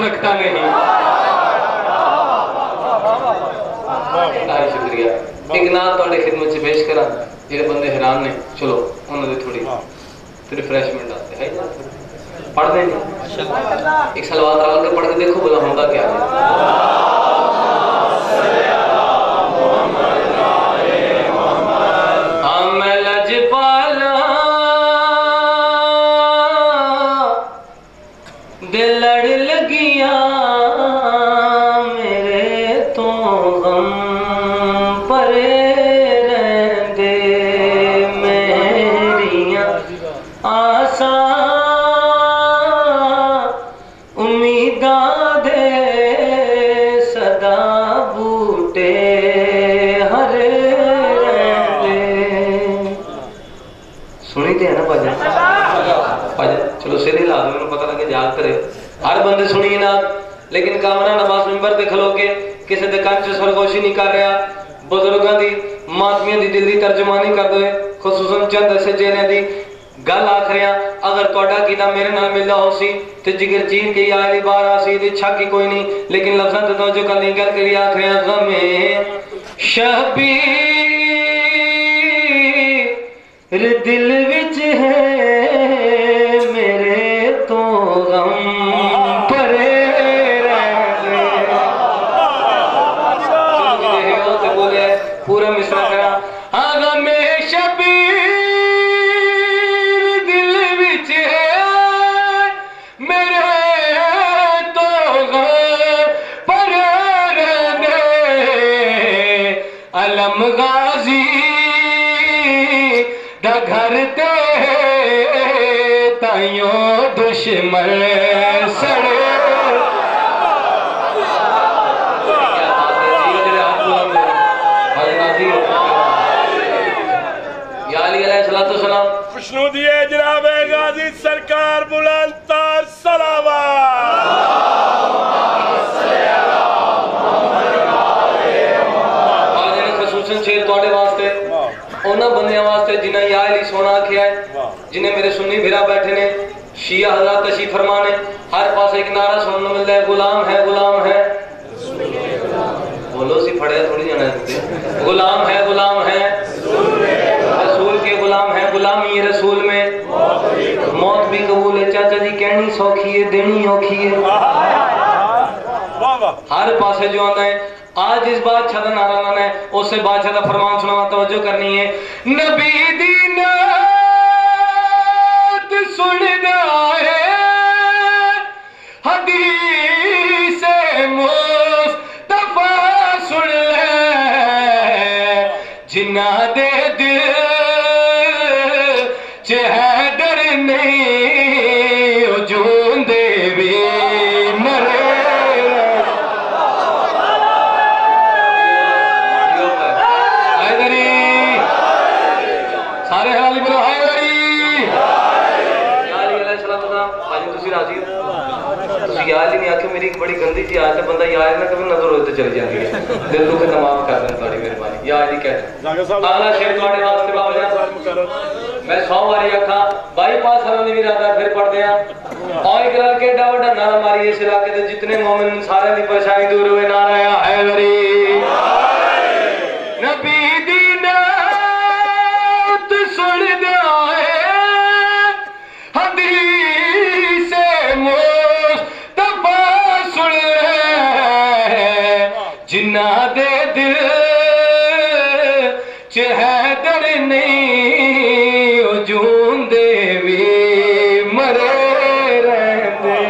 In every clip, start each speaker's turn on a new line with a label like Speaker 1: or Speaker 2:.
Speaker 1: رکھتا نہیں. شکریہ. ایک نات تھوڑی خدمت سے پیش کرا جڑے بندے حیران نے. چلو انہوں نے تھوڑی ریفریشمنٹ آتے ہے پڑھ دیں. ایک سلوات رال کے پڑھ کے دیکھو بلا ہوگا کیا ہے. ہر بندے سنی نا لیکن کامرہ نماز ممبر دے کھلو کے کسی دے کان چ سرگوشی نہیں کر رہا. بزرگاں دی ماتمیاں دی دل دی ترجمانی کر دوئے خصوصاً چند ایسے چہرے دی گل آکھ رہا. اگر توڑا کیتا میرے نال ملدا ہو سی تے جگر چیر کے یا علی بار آسی تے چھکی کوئی نہیں. لیکن لفظاں تے توجہ کر نہیں گل کری آکھ رہا غم شبیر دل وچ ہے میرے تو غم پورا مصرع کرا. آگا میں شبیر دل وچ ہے میرے تو غم پر رہنے علم غازی دا گھر تے تائیوں دشمن سڑے.
Speaker 2: خوشنو دیئے جناب غازی سرکار بلند تار سلامات.
Speaker 1: آجنے خصوصاً شیر توڑے واسطے اونا بندیاں واسطے جنہیں یا علی سونا کیا ہے جنہیں میرے سنی بھیرا بیٹھے نے شیعہ حضرات تشریف فرمانے. ہر پاس ایک نعرہ سننا ملتا ہے غلام ہے غلام ہے. بولو سی پھڑے تھوڑی جانا ہے. غلام ہے غلام ہے رسول کے غلام ہے. غلامی رسول میں موت بھی قبول ہے. چاچا جی کہنی سوکھی ہے دینی اوکھی ہے. ہر پاسے جو آنا ہے. آج اس بات چھتا نعرہ لانا ہے اس سے بات چھتا فرمان سناوا توجہ کرنی ہے. نبی دی نعت سننا ہے حدیث مصطفیٰ سن لے جنہ دے دل چہ ڈر نہیں اجون دے بھی مرے. سارے حالی بلو ہائے دری یا علی علیہ السلام. آج تسی راضی ہو تسی یا علی نہیں آکھے میری ایک بڑی گندی تھی آج بندہ یا علی نہ کبھی نظر ہوتے چلی جاندی ہے. دل دکھے تمام کر دیں تھوڑی مہربانی. یا علی کہتے اگلا شیر تھوڑے واسطے بابا جان میں 100 باری آکھا بائی پاس ہمیں نہیں رہتا پھر پڑھ دیا. اور اقرار کے ڈا وڈا نعرہ ماری اس علاقے دے جتنے مومن سارے دی پریشانی دور ہوئے. نعرہ حیدری نبی دی نعت سن دیا ہے حدیث مصطفیٰ سن لے جنہ دے دل چہ ڈر نہیں اجون دے بھی مرے رہندے.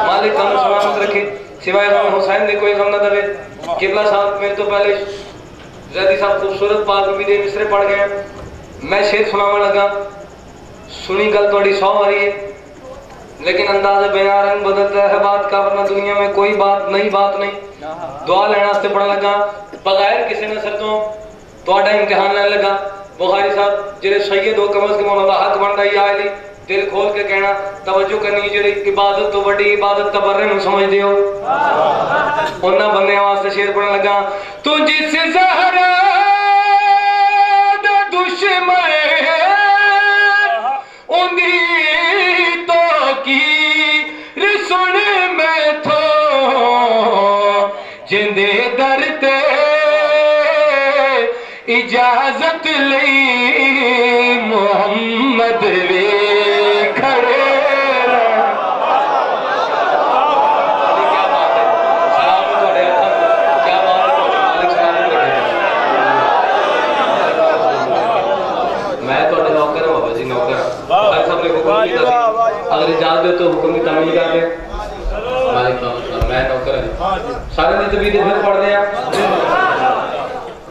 Speaker 1: مالک ہم سلامت رکھے سوائے غم حسین دے کوئی غم نہ دے. قبلہ صاحب میرے تو پہلے زیدی صاحب خوبصورت پاک بھی دے مصرے پڑھ گئے. میں شیر سناوا لگا سنی گل توڑی 100 باری ہے لیکن انداز بیان رنگ بدلتا ہے بات کا ورنہ دنیا میں کوئی بات نہیں. دعا لینا سے پڑھا لگا بغیر کسی نصر تو آڈا امتحان لینے لگا. بخاری صاحب جڑے سید ہو کم از کم اللہ حق بن رہا یا علی دل کھول کے کہنا توجہ کرنی جڑی عبادت تو بڑی عبادت تبرے نو سمجھ دیو. انہاں بندے واسطے شیر پڑھنے لگا تو جس زہرا دا دشمن اندھی تو کی کی تعمیل کرتے ہیں وعلیکم السلام میں نوکر ہیں سارے نے تبھی پھر پڑھ دیا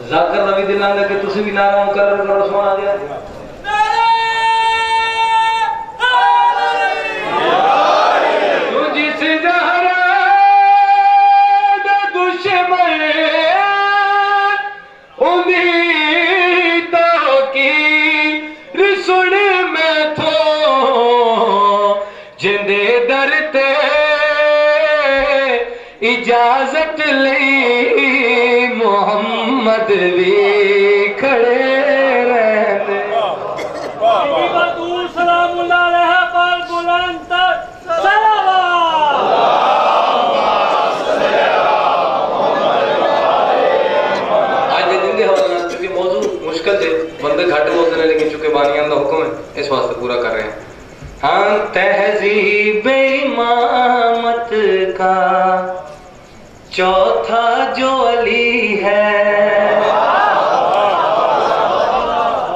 Speaker 1: ذاکر نبی دلان کہ تسی بھی نعرہ مکرر کرو سونا دیا
Speaker 3: اجازت لی محمد بھی کھڑے رہتے سلام اللہ علیہ پال بلند
Speaker 1: آج دے دن دے حوالہ چونکہ موضوع مشکل ہے بندے گھاٹے بولتے ہیں لیکن چونکہ بانیان دا حکم ہے اس واسطے پورا کر رہے ہیں
Speaker 3: ہاں تہذیب امامت کا چوتھا جو علی ہے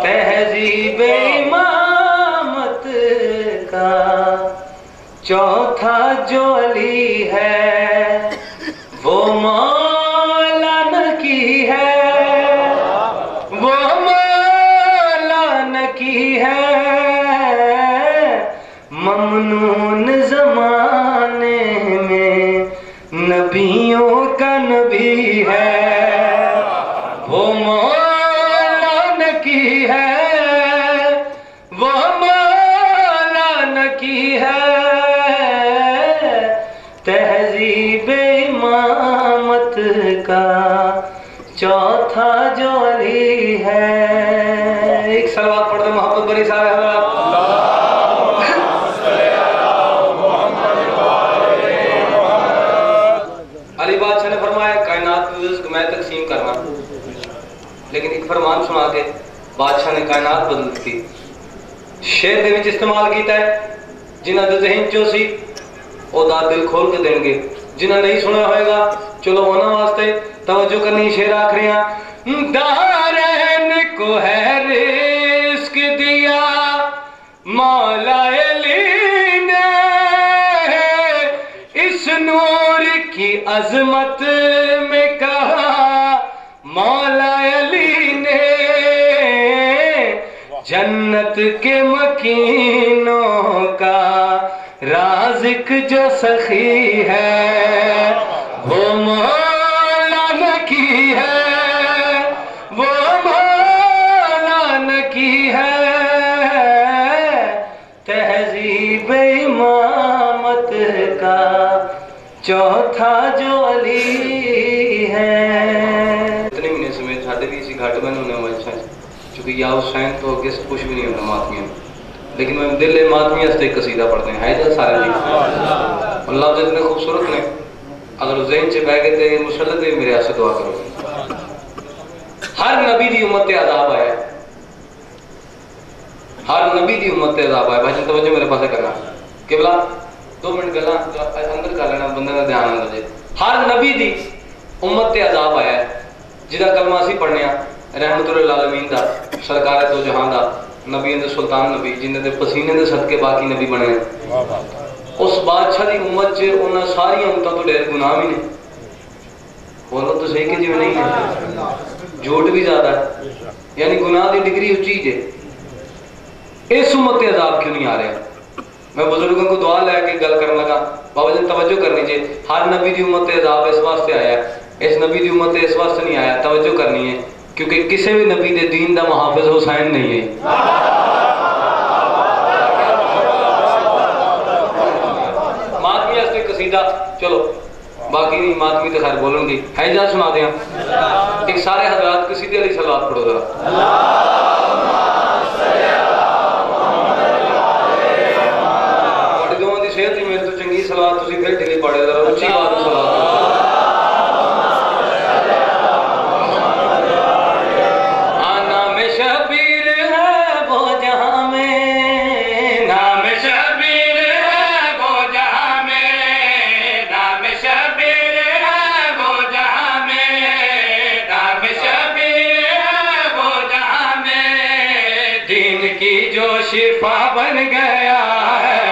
Speaker 3: تہذیب امامت کا چوتھا جو علی ہے وہ مولانا کی ہے وہ مولانا کی ہے ممنون زمانے میں نبیوں کا نبی ہے وہ مولانا کی ہے وہ مولانا کی ہے تہذیب امامت کا چوتھا جو علی ہے
Speaker 1: ایک صلوات پڑھ دیں محبت بری سارے حضرات علی بادشاہ نے فرمایا کائنات کی رزق میں تقسیم کرنا لیکن ایک فرمان سنا کے بادشاہ نے کائنات بدل دی شعر دے وچ استعمال کیتا ہے جنہاں دے ذہن چوں سی او دا دل کھول کے دیں گے جنہاں نہیں سنا ہوئے گا چلو انہاں واسطے توجہ کرنی شعر آکھ رہے ہیں دارین کو ہے رزق دیا مولا علی نے اس نور کی عظمت میں کہا مولا علی نے جنت کے مکینوں کا رازق جو سخی ہے وہ مولانا کی ہے وہ مولانا کی ہے تہذیب امامت کا چوتھا جو علی ہے اتنے مہینے سمیت ساڑھے بھی اسی گھاٹ میں انہوں نے اچھا چونکہ یا حسین تو کس کچھ بھی نہیں ہوتا ماتمیاں لیکن میں دل ماتمی ہستے ایک قصیدہ پڑھتے ہیں حیدر سارے بھی اللہ سے اتنے خوبصورت نے اگر ذہن سے بہ گئے تھے مسلط ہے میرے آسے دعا کرو ہر نبی دی امت عذاب آیا ہر نبی دی امت عذاب آیا بھائی توجہ میرے پاس کرنا کہ بلا 2 منٹ گلا اندر کر لینا بندے کا دھیان اندر جائے ہر نبی دی امت عذاب آیا ہے جہاں کلمہ اسی پڑھنے رحمت للعالمین دا سرکار دو جہان دا نبی اندر سلطان نبی جنہیں دے پسینے دے صدقے باقی نبی بنے اس بادشاہ دی امت چ انہاں ساری امتوں تو ڈیر گناہ بھی نے بولو تو صحیح کہ جی نہیں ہے جھوٹ بھی زیادہ ہے یعنی گناہ دی ڈگری اچھی ہے اس امت عذاب کیوں نہیں آ رہے میں بزرگوں کو دعا لے کے گل کرنے لگا بابا جی توجہ کرنی چاہیے ہر نبی دی امت عذاب اس واسطے آیا اس نبی دی امت اس واسطے نہیں آیا توجہ کرنی ہے کیونکہ کسی بھی نبی دے دین دا محافظ حسین نہیں ہے ماتمی ہستے قصیدہ چلو باقی نہیں ماتمی تو خیر بولن گی ہے جا سنا دیا ایک سارے حضرات قصیدے علی صلوات پڑھو ذرا بڑی دونوں دی صحت ہی میرے تو چنگی صلوات تسی پھر ڈھلی پڑھے ذرا اچھی بات صلوات
Speaker 3: شفا بن گیا ہے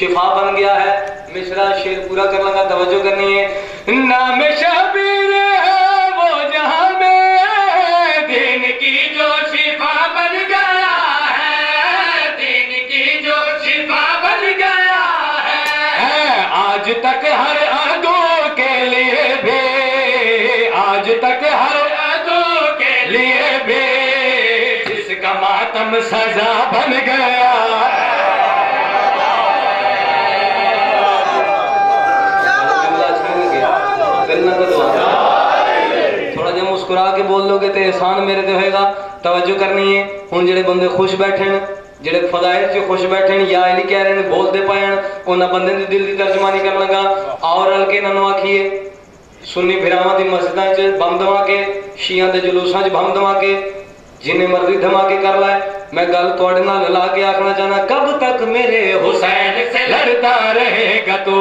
Speaker 1: شفا بن گیا ہے. مصرع شیر پورا کر لگا, توجہ کرنی ہے. نام شبیر ہے وہ جہاں میں دین کی جو شفا بن گیا ہے, دین کی جو شفا بن گیا ہے. آج تک ہر عدو کے لیے بھی, آج تک ہر عدو کے لیے بھی جس کا ماتم سزا بن گیا. تھوڑا جہا مسکرا کے بول لو گے تو احسان میرے تے ہوئے گا. توجہ کرنی ہے. ہن جڑے بندے خوش بیٹھے ہیں, جڑے فضائل سے خوش بیٹھے ہیں, یا علی کہہ رہے ہیں بول دے پائے ہیں, انہاں بندے دی دل دی ترجمانی کرن لگا. اور ہلکے ننو آکھیے سنی بھراواں دی مسجداں وچ بم دھماکے, شیعہ دے جلوساں وچ بم دھماکے, جنہیں مرضی دھماکے کر لائے. میں گل تواڈے نال لا کے آکھنا چاہنا, کب تک میرے حسین سے لڑتا رہے گا تو.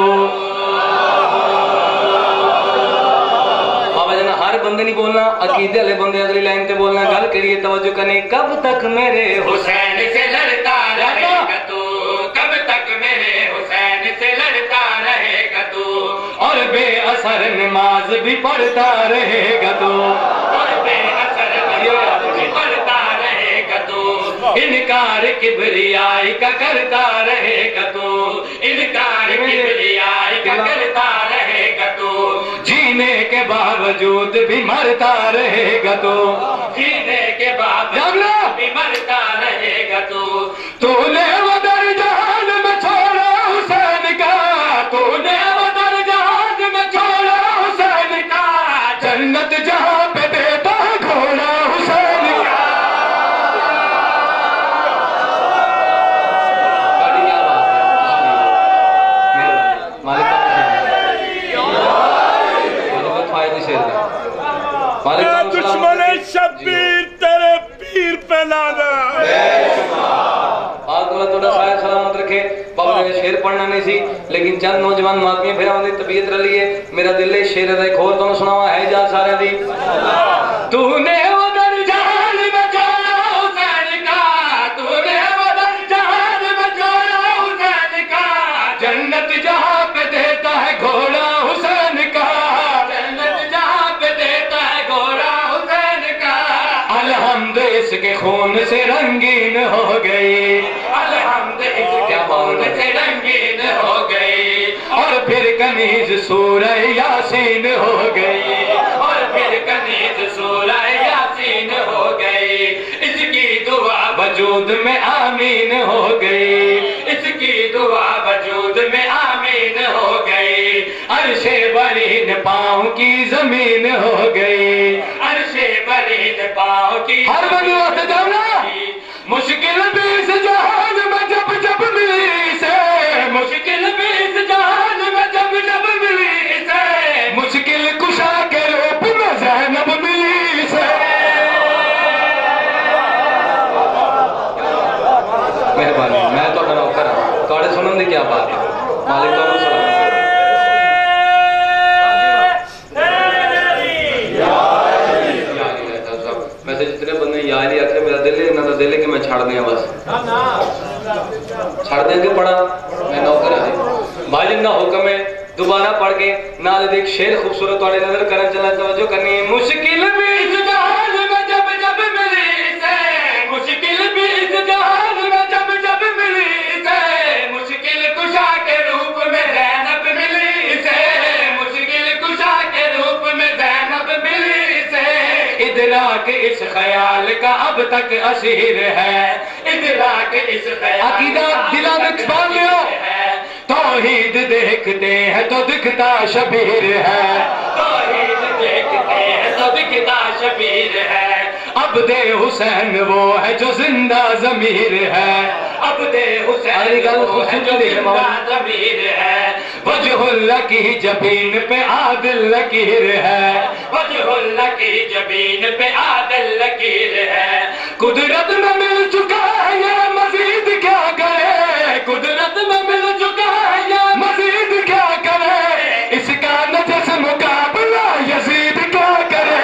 Speaker 1: ہر بندے نہیں بولنا, عقیدے والے بندے اگلی لائن تے بولنا. گل کریے, توجہ کرنے. کب تک میرے حسین سے لڑتا رہے گا تو, کب تک میرے حسین سے لڑتا رہے گا تو, اور بے اثر نماز بھی پڑھتا رہے گا تو, اور بے اثر نماز بھی پڑھتا رہے گا تو, انکار کبریائی کا کرتا رہے گا تو, انکار کبریائی کا کرتا رہے گا تو, جینے کے باوجود بھی مرتا رہے گا تو, جینے کے باوجود بھی مرتا رہے گا تو. تو نے وہ در جہان میں چھوڑا حسین کا, تو نے وہ در جہان میں چھوڑا حسین کا, جنت جہاں پہ دیتا گھوڑا حسین کا. بڑی کیا بات ہے.
Speaker 2: دشمن شبیر تیرے پیر پہ لانا.
Speaker 1: تھوڑا سایہ سلامت رکھے. بابا نے شیر پڑھنا نہیں سی, لیکن چند نوجوان ماتمی پھر آن دی طبیعت رلی ہے. میرا دل ہے شیر دا ایک اور تو سناوا ہے جا سارے دی. تو نے وہ در جہان میں چھوڑا حسین کا, تو نے وہ در جہان میں چھوڑا حسین کا, جنت جہاں پہ دیتا ہے گھوڑا حسین کا, جنت جہاں پہ دیتا ہے گھوڑا حسین کا. الحمد اس کے خون سے رنگین ہو گئی, الحمد اس کے خون سے رنگین ہو گئی, اور پھر کنیز سورہ یاسین ہو گئی, اور پھر کنیز سورہ یاسین ہو گئی. اس کی دعا وجود میں آمین ہو گئی, اس کی دعا وجود میں آمین ہو گئی. عرش برین پاؤں کی زمین ہو گئی, عرش برین پاؤں کی. ہر بندی واسطے جاؤ نا. مشکل بھی اس جہان میں جب جب ملی سے, مشکل بھی اس جہان میں جب جب ملی سے, مشکل کشا کے روپ میں زینب ملی سے. مہربانی, میں تو نوکر ہوں, تھوڑے سنن دی کیا بات ہے. مالک تو سلام. ویسے جتنے بندے یا نہیں آتے, میرا دل ہے انہوں کا دل ہے کہ میں چھاڑ دیا, بس چھاڑ دیں گے. پڑھا میں نوکر ہے. بھائی جن کا حکم ہے دوبارہ پڑھ کے نال ایک شعر خوبصورت والے نظر کرنا چلا. توجہ کرنی ہے. مشکل بھی اس جہان میں جب جب ملی سے, مشکل بھی اس جہان میں جب جب ملی سے, مشکل کشا کے روپ میں زینب ملی سے, مشکل کشا کے روپ میں زینب ملی سے. ادراک اس خیال کا اب تک اسیر ہے, ادراک اس خیال عقیدہ دلوں میں چھپان لو. توحید دیکھتے ہیں تو دکھتا شبیر ہے, توحید دیکھتے ہیں تو دکھتا شبیر ہے. عبد حسین وہ ہے جو زندہ ضمیر ہے, عبد حسین وہ ہے جو زندہ ضمیر ہے. وجہ اللہ کی جبین پہ عادل لکیر ہے, وجہ اللہ کی جبین پہ عادل لکیر ہے. قدرت میں مل چکا ہے یہ مزید کیا کرے, قدرت میں مل چکا ہے یہ مزید کیا کرے. اس کا نجس مقابلہ یزید کیا کرے.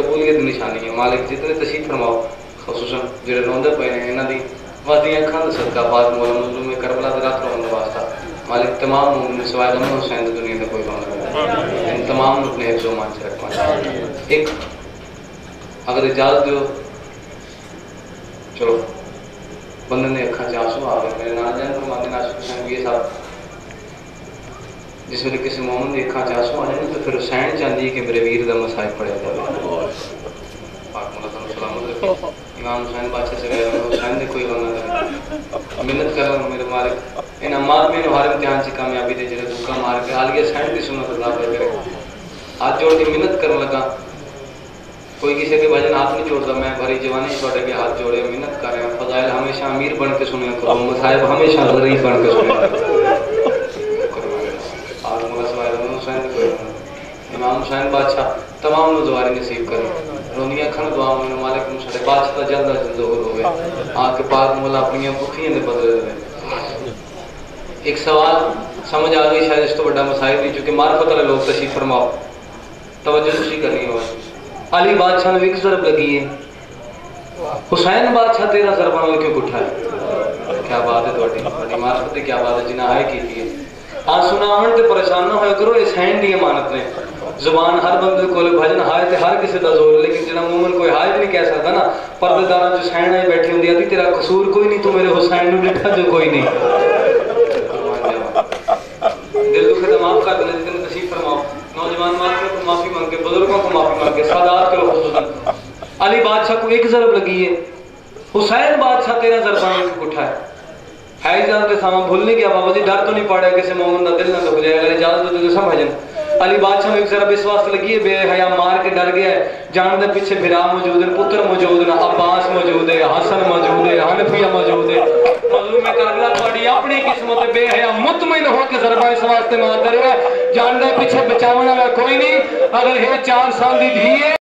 Speaker 1: قبولیت کی نشانی ہے مالک جتنے تشریف فرماؤ خصوصاً جڑے روندے پے نے انہاں دی واسطے اکھاں دا صدقہ پاک مولا مظلوم کربلا دے رات رون دا واسطہ مالک تمام مومن سوائے غم حسین دی دنیا دا کوئی رونا نہیں ان تمام اپنے حفظ و امان سے رکھوانا ایک اگر اجازت دیو چلو بندے نے اکھاں چ آنسو آ گئے میرے نانا جان فرماتے ہیں عاشق حسین یہ صاحب جس ویلے کسی مومن دی اکھاں چ آنسو آ جائے تو پھر حسین چاہندی ہے کہ میرے ویر دا مصائب پڑھیا جائے پاک مولا تعالی سلامت رکھے امام حسین بادشاہ سے غیر حسین نے کوئی غم نہ کرے محنت کر رہا میرے مالک ان امات میں ہر امتحان سے کامیابی دے جڑے دھوکا مار کے عالیہ حسین کی سنت ادا کرے ہاتھ جوڑ کے محنت کرنے لگا کوئی کسی کے بھجن ہاتھ نہیں جوڑتا میں بھری جوانی چھوڑے کے ہاتھ جوڑے محنت کر رہے ہیں فضائل ہمیشہ امیر بن کے سنے کرو مصائب ہمیشہ غریب بن کے سنے آج مولا سوائے حسین کوئی امام حسین بادشاہ تمام نو دواری نصیب کرے رونیاں کھن دعا میں مالک مشہد بادشاہ تا جلد از ظہور ہوئے آن کے پاک مولا اپنی بکھیاں دے بدلے ہوئے ایک سوال سمجھ آ گئی شاید اس تو بڑا مسائل نہیں چونکہ معرفت والے لوگ تشریف فرماؤ توجہ دوسری کرنی ہوا علی بادشاہ نے ایک ضرب لگی ہے حسین بادشاہ تیرا ضربہ میں کیوں اٹھا ہے کیا بات ہے تھوڑی معرفت کیا بات ہے جنہیں آئے کی تھی آن سناون تے پریشان نہ ہوئے کرو اس ہینڈ دی امانت نے زبان ہر بندے کو بھجن ہائے تے ہر کسی دا زور لیکن جنا مومن کوئی ہائے نہیں کہہ سکتا نا پردے داراں جو حسین آئی بیٹھی ہوندی آتی تیرا قصور کوئی نہیں تو میرے حسین نو لکھا جو کوئی نہیں دل دکھے تو معاف کر دینا جتنے تشریف فرماؤ نوجوان کو معافی مانگ کے بزرگوں کو معافی مانگ کے سادات کرو خصوصاً علی بادشاہ کو ایک ضرب لگی ہے حسین بادشاہ تیرا ضربہ میں اٹھا ہے اجازت سامان بھولنے گیا بابا جی ڈر تو نہیں پڑا کسی مومن کا دل نہ دکھ جائے اگر اجازت تو سمجھن علی بادشاہ میں ایک ضرب اس واسطے لگی ہے بے حیا مار کے ڈر گیا ہے جان دے پیچھے بھرا موجود ہے پتر موجود ہے عباس موجود ہے حسن موجود ہے حنفیہ موجود ہے مظلوم کربلا تھوڑی اپنی قسمت بے حیا مطمئن ہو کے ضربہ اس واسطے مار کر جان دے پیچھے بچاونا کوئی نہیں اگر یہ 4 سال دی دھی ہے